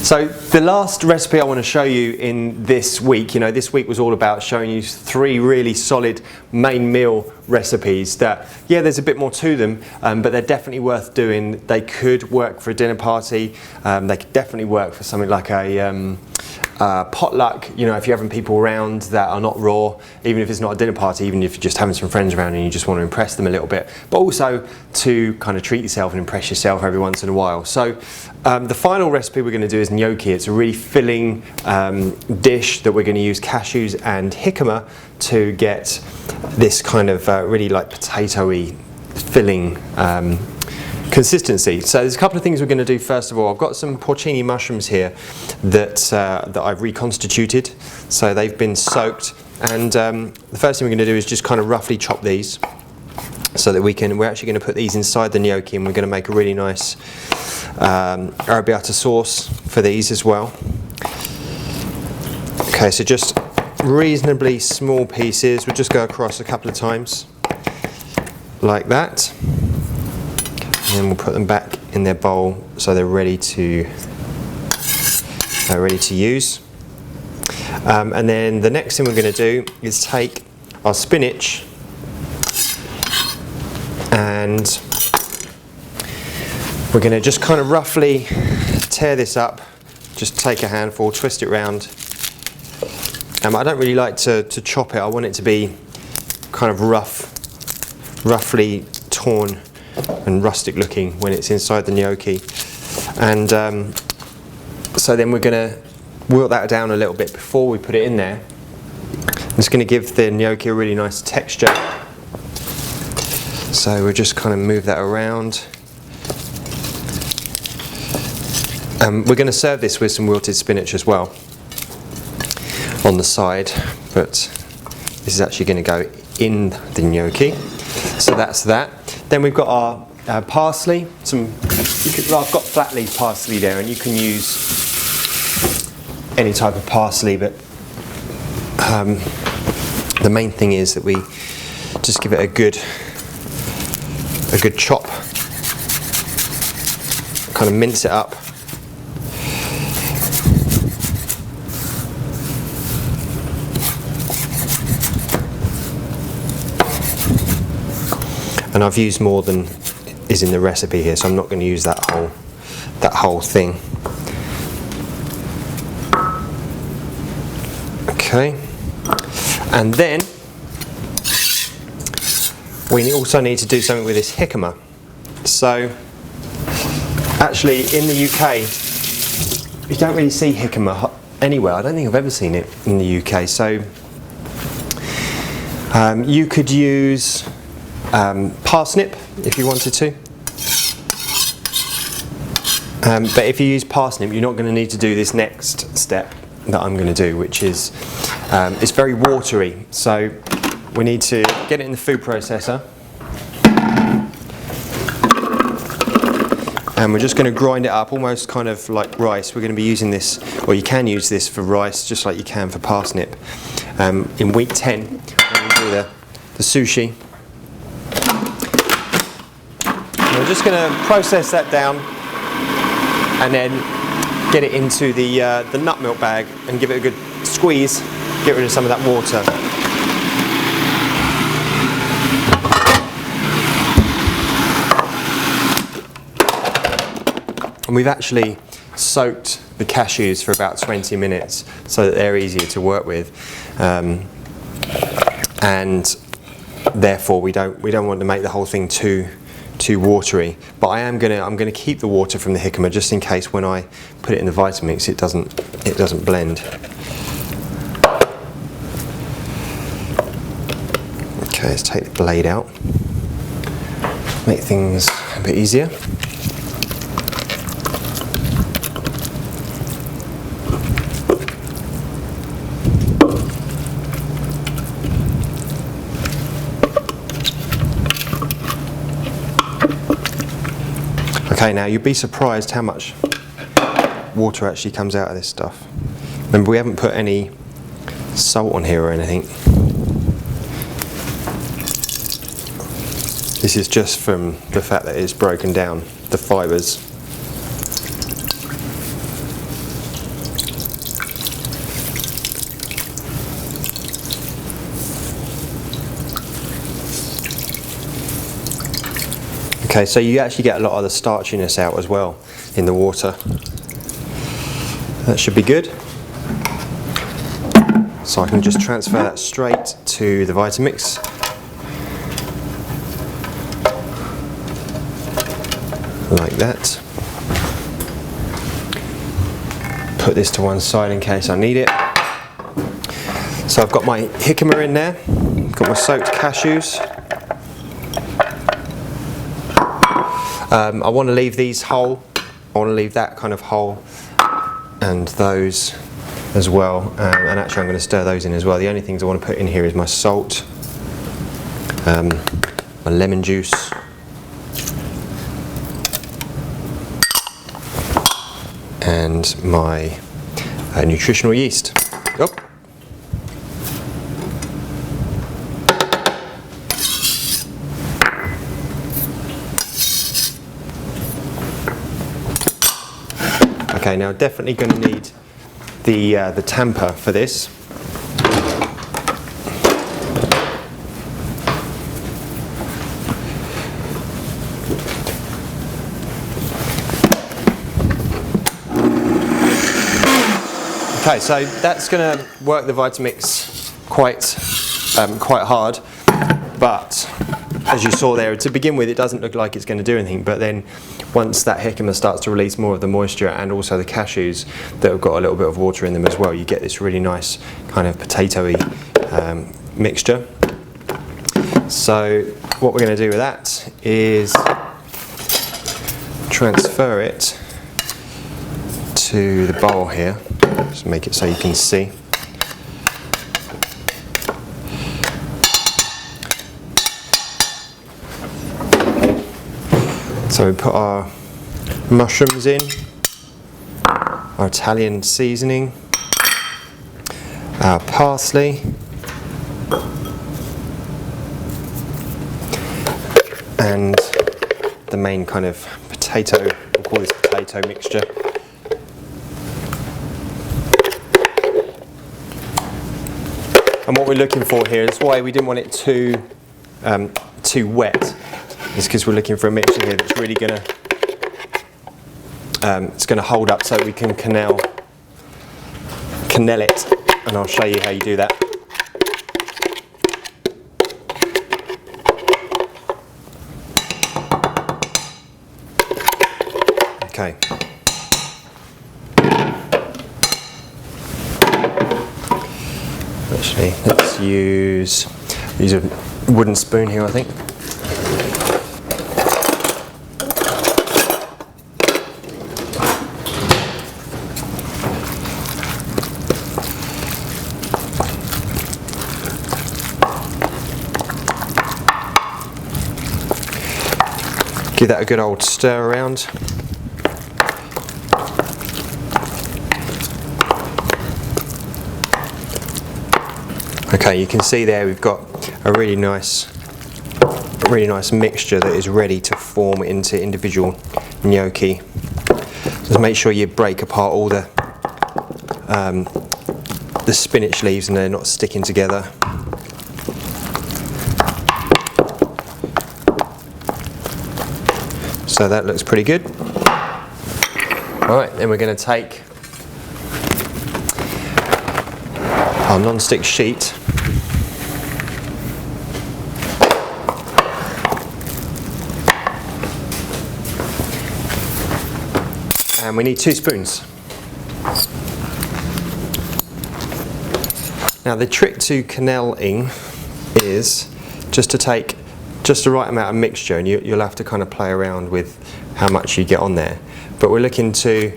So the last recipe I want to show you in this week, this week was all about showing you 3 really solid main meal recipes that, yeah, there's a bit more to them, but they're definitely worth doing. They could work for a dinner party. They could definitely work for something like a potluck, if you're having people around that are not raw, even if it's not a dinner party, even if you're just having some friends around and you just want to impress them a little bit, but also to kind of treat yourself and impress yourself every once in a while. So the final recipe we're going to do is gnocchi. It's a really filling dish that we're going to use cashews and jicama to get this kind of really like potato-y filling consistency. So there's a couple of things we're going to do. First of all, I've got some porcini mushrooms here that I've reconstituted. So they've been soaked, and the first thing we're going to do is just kind of roughly chop these so that we're actually going to put these inside the gnocchi, and we're going to make a really nice arrabbiata sauce for these as well. Okay, so just reasonably small pieces. We'll just go across a couple of times like that. And then we'll put them back in their bowl so they're ready to use. And then the next thing we're going to do is take our spinach and we're going to just kind of roughly tear this up. Just take a handful, twist it round. I don't really like to chop it. I want it to be kind of roughly torn and rustic looking when it's inside the gnocchi. And so then we're going to wilt that down a little bit before we put it in there. It's going to give the gnocchi a really nice texture. So we'll just kind of move that around. We're going to serve this with some wilted spinach as well on the side, but this is actually going to go in the gnocchi. So that's that. Then we've got our parsley. I've got flat leaf parsley there, and you can use any type of parsley, but the main thing is that we just give it a good chop, kind of mince it up. And I've used more than is in the recipe here, so I'm not going to use that whole thing. Okay, and then we also need to do something with this jicama. So actually in the UK you don't really see jicama anywhere. I don't think I've ever seen it in the UK. So you could use parsnip if you wanted to, but if you use parsnip you're not going to need to do this next step that I'm going to do, which is it's very watery, so we need to get it in the food processor and we're just going to grind it up almost kind of like rice. We're going to be using this, or you can use this for rice just like you can for parsnip. In week 10 when we do the sushi, we're just going to process that down and then get it into the nut milk bag and give it a good squeeze, get rid of some of that water. And we've actually soaked the cashews for about 20 minutes so that they're easier to work with, and therefore we don't want to make the whole thing too watery. But I'm gonna keep the water from the jicama just in case when I put it in the Vitamix it doesn't blend. Okay, let's take the blade out. Make things a bit easier. Okay, now you'd be surprised how much water actually comes out of this stuff. Remember, we haven't put any salt on here or anything. This is just from the fact that it's broken down, the fibres. Okay, so you actually get a lot of the starchiness out as well in the water. That should be good. So I can just transfer that straight to the Vitamix. Like that. Put this to one side in case I need it. So I've got my jicama in there, got my soaked cashews. I want to leave these whole, I want to leave that kind of whole, and those as well, and actually I'm going to stir those in as well. The only things I want to put in here is my salt, my lemon juice, and my nutritional yeast. Oh. Okay, now definitely going to need the tamper for this. Okay, so that's going to work the Vitamix quite hard, but as you saw there, to begin with, it doesn't look like it's going to do anything, but then once that jicama starts to release more of the moisture, and also the cashews that have got a little bit of water in them as well, you get this really nice kind of potatoey mixture. So what we're going to do with that is transfer it to the bowl here. Just make it so you can see. So we put our mushrooms in, our Italian seasoning, our parsley, and the main kind of potato, we'll call this potato mixture. And what we're looking for here is why we didn't want it too wet. Is because we're looking for a mixture here that's really gonna it's gonna hold up, so we can cannel it, and I'll show you how you do that. Okay. Actually, let's use a wooden spoon here, I think. Give that a good old stir around. Okay, you can see there we've got a really nice mixture that is ready to form into individual gnocchi. Just make sure you break apart all the spinach leaves and they're not sticking together. So that looks pretty good. Alright, then we're going to take our non-stick sheet and we need 2 spoons. Now the trick to canneling is just to take just the right amount of mixture, and you'll have to kind of play around with how much you get on there. But we're looking to,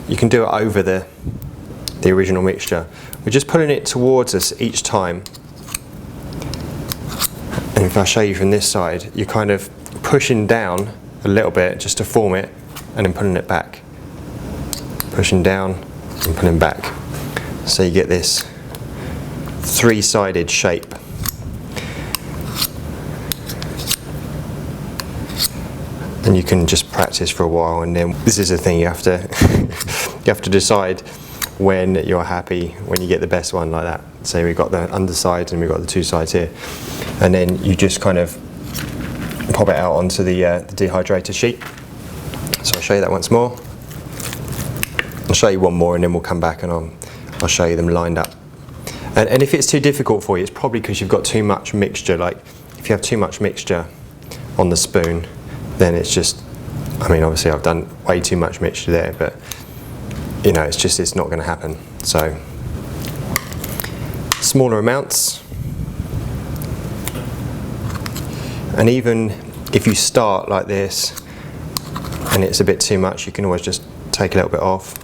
you can do it over the original mixture. We're just putting it towards us each time. And if I show you from this side, you're kind of pushing down a little bit just to form it, and then putting it back. Pushing down and putting back. So you get this 3-sided shape. And you can just practice for a while, and then this is the thing, you have to you have to decide when you're happy, when you get the best one like that. So we've got the underside and we've got the 2 sides here, and then you just kind of pop it out onto the dehydrator sheet. So I'll show you that once more. I'll show you one more and then we'll come back and I'll show you them lined up. And if it's too difficult for you, it's probably because you've got too much mixture. Like if you have too much mixture on the spoon, then it's just, I mean obviously I've done way too much mixture there, but you know, it's not going to happen. So smaller amounts. And even if you start like this and it's a bit too much, you can always just take a little bit off,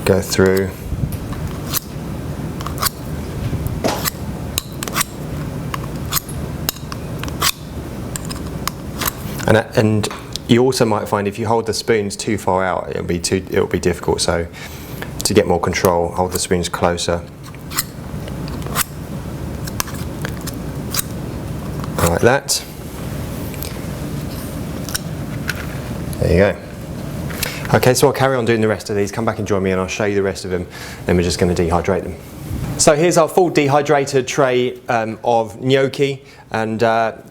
go through. And you also might find if you hold the spoons too far out, it'll be difficult. So to get more control, hold the spoons closer. Like that. There you go. Okay, so I'll carry on doing the rest of these. Come back and join me and I'll show you the rest of them. Then we're just going to dehydrate them. So here's our full dehydrated tray of gnocchi, and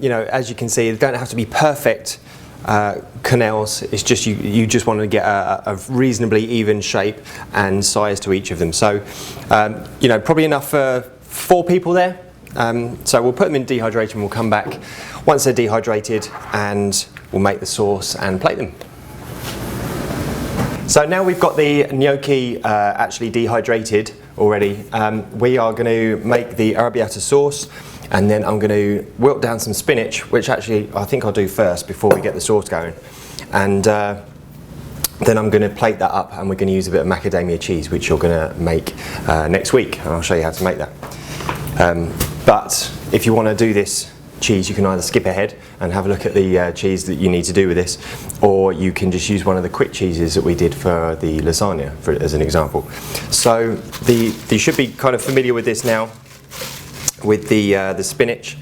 you know, as you can see, they don't have to be perfect quenelles. It's just you just want to get a reasonably even shape and size to each of them. So you know, probably enough for 4 people there. So we'll put them in dehydrator and we'll come back once they're dehydrated and we'll make the sauce and plate them. So now we've got the gnocchi actually dehydrated already, we are going to make the arrabbiata sauce, and then I'm going to wilt down some spinach, which actually I think I'll do first before we get the sauce going. And then I'm going to plate that up and we're going to use a bit of macadamia cheese, which you're going to make next week, and I'll show you how to make that. But if you want to do this cheese, you can either skip ahead and have a look at the cheese that you need to do with this, or you can just use one of the quick cheeses that we did for the lasagna, as an example. So you should be kind of familiar with this now, with the spinach,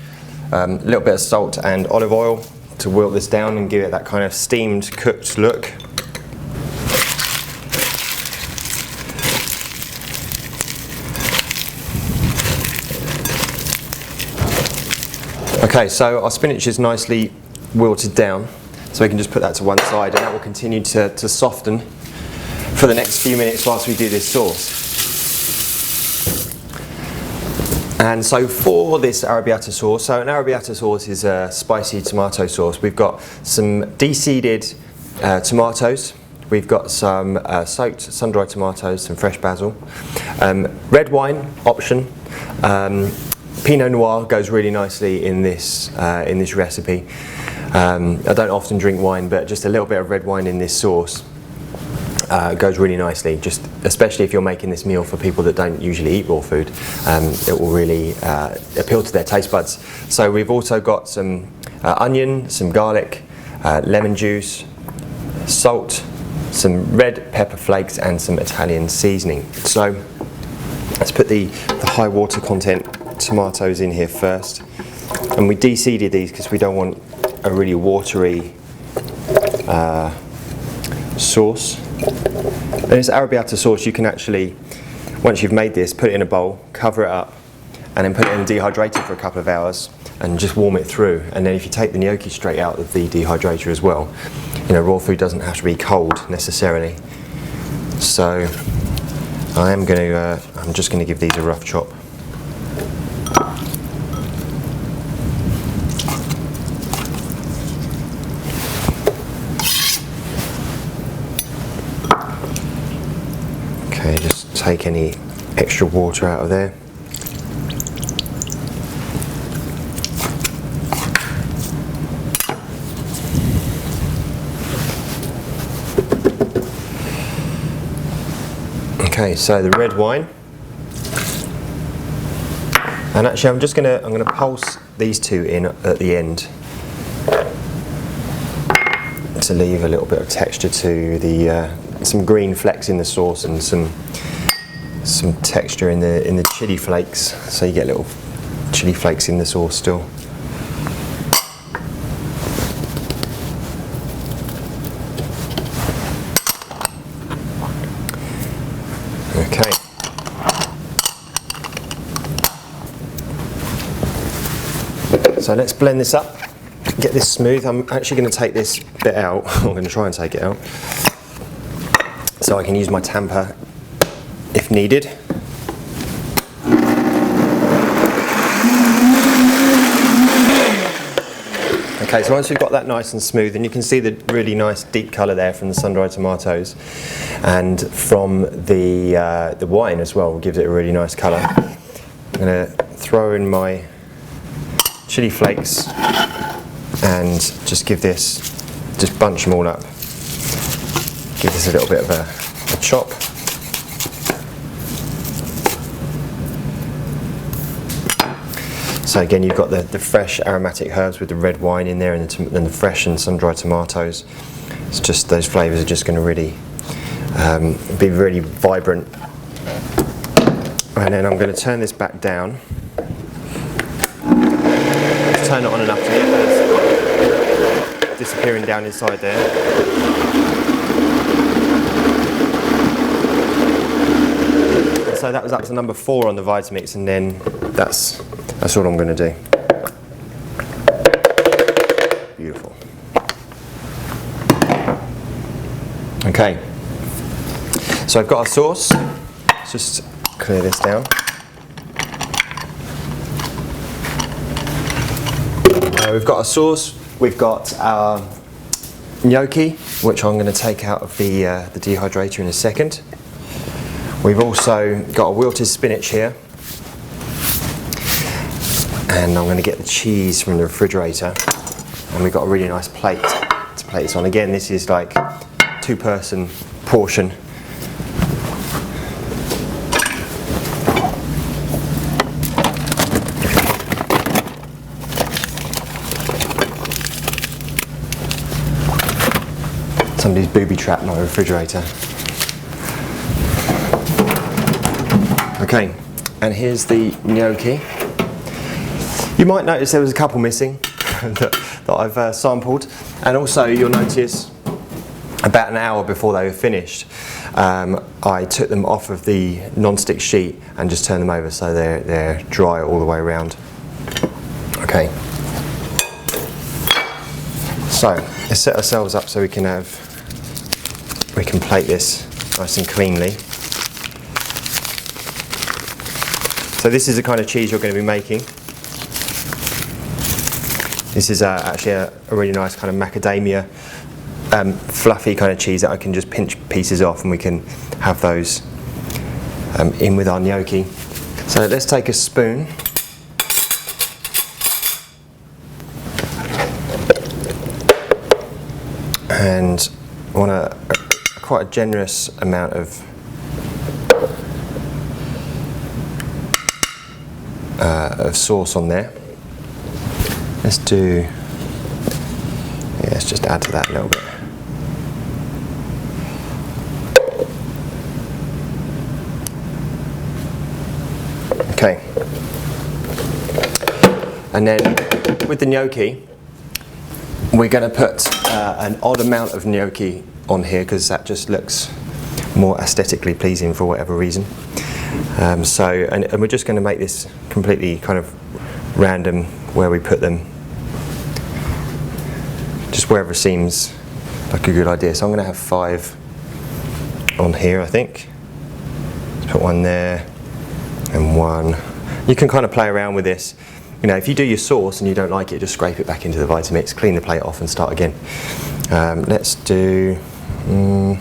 a little bit of salt and olive oil to wilt this down and give it that kind of steamed, cooked look. Okay, so our spinach is nicely wilted down, so we can just put that to one side, and that will continue to soften for the next few minutes whilst we do this sauce. And so for this arrabbiata sauce, so an arrabbiata sauce is a spicy tomato sauce. We've got some de-seeded tomatoes, we've got some soaked sun-dried tomatoes, some fresh basil, red wine, option. Pinot Noir goes really nicely in this recipe. I don't often drink wine, but just a little bit of red wine in this sauce goes really nicely, just especially if you're making this meal for people that don't usually eat raw food. It will really appeal to their taste buds. So we've also got some onion, some garlic, lemon juice, salt, some red pepper flakes and some Italian seasoning. So let's put the high water content tomatoes in here first, and we de-seeded these because we don't want a really watery sauce. And this arrabbiata sauce, you can actually, once you've made this, put it in a bowl, cover it up, and then put it in dehydrated for a couple of hours and just warm it through. And then if you take the gnocchi straight out of the dehydrator as well, you know, raw food doesn't have to be cold necessarily. So I'm just going to give these a rough chop. Okay, just take any extra water out of there. Okay, so the red wine, and actually I'm going to pulse these two in at the end to leave a little bit of texture to the some green flecks in the sauce and some texture in the chili flakes, so you get little chili flakes in the sauce still. Okay. So let's blend this up. get this smooth, I'm actually going to take this bit out. I'm going to try and take it out so I can use my tamper if needed. Okay, so once we've got that nice and smooth, and you can see the really nice deep colour there from the sun-dried tomatoes, and from the wine as well, gives it a really nice colour. I'm going to throw in my chili flakes and just bunch them all up. Give this a little bit of a chop. So again, you've got the fresh aromatic herbs with the red wine in there, and the fresh and sun-dried tomatoes. It's just, those flavours are just going to really be really vibrant. And then I'm going to turn this back down. Turn it on enough to get those disappearing down inside there. And so that was up to number 4 on the Vitamix, and then that's all I'm going to do. Beautiful. Okay, so I've got our sauce. Let's just clear this down. We've got our sauce, we've got our gnocchi, which I'm going to take out of the dehydrator in a second. We've also got a wilted spinach here, and I'm going to get the cheese from the refrigerator, and we've got a really nice plate to plate this on. Again, this is like 2-person portion. Somebody's booby-trapped my refrigerator. Okay, and here's the gnocchi. You might notice there was a couple missing that I've sampled, and also you'll notice about an hour before they were finished, I took them off of the non-stick sheet and just turned them over so they're dry all the way around. Okay, so let's set ourselves up so we can plate this nice and cleanly. So this is the kind of cheese you're going to be making. This is actually a really nice kind of macadamia, fluffy kind of cheese that I can just pinch pieces off, and we can have those in with our gnocchi. So let's take a spoon. And I want quite a generous amount of sauce on there. Let's just add to that a little bit. Okay. And then with the gnocchi, we're going to put an odd amount of gnocchi on here because that just looks more aesthetically pleasing for whatever reason. And we're just going to make this completely kind of random where we put them, just wherever seems like a good idea. So I'm going to have 5 on here, I think. Let's put 1 there and 1. You can kind of play around with this. You know, if you do your sauce and you don't like it, just scrape it back into the Vitamix, clean the plate off and start again. Let's do, I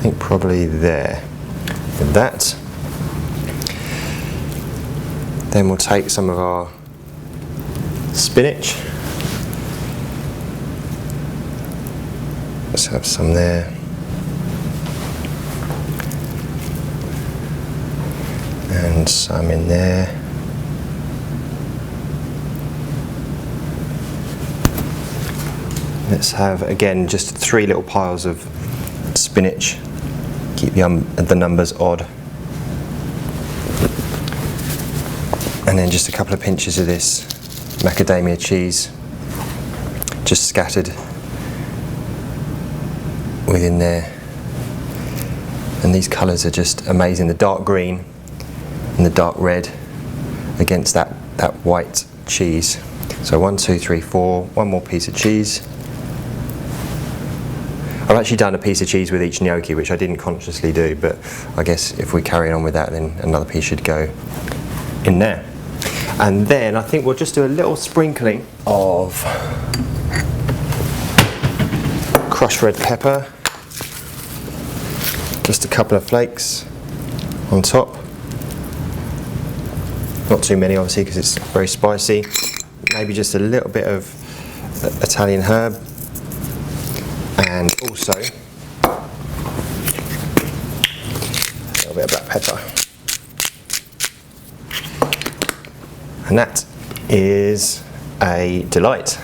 think probably there, with that. Then we'll take some of our spinach. Let's have some there. And some in there. Let's have, again, just 3 little piles of spinach. Keep the numbers odd. And then just a couple of pinches of this macadamia cheese, just scattered within there. And these colours are just amazing. The dark green and the dark red against that white cheese. So 1, 2, 3, 4, one more piece of cheese. I've actually done a piece of cheese with each gnocchi, which I didn't consciously do, but I guess if we carry on with that, then another piece should go in there. And then I think we'll just do a little sprinkling of crushed red pepper, just a couple of flakes on top. Not too many, obviously, because it's very spicy. Maybe just a little bit of Italian herb, and also a little bit of black pepper. And that is a delight.